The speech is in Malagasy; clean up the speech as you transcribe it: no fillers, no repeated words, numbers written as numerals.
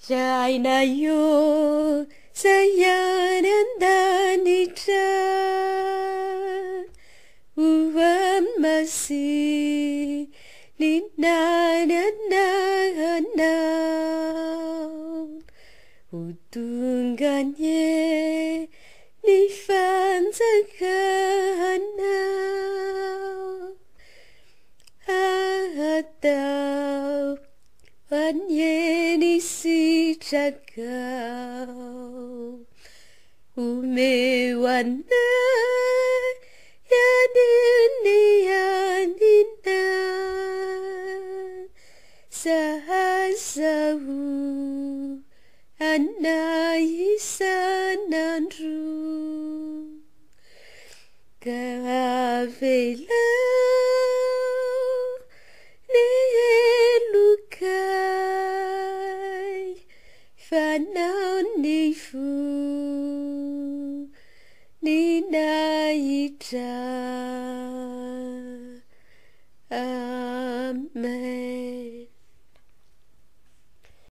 Rainay sayang danitra uwan masih ninananaw utunggannya nifansaganaw atau Anyeni si cakau umewana yanina sahasau anai sanandru kavela Fanau nifu ni naita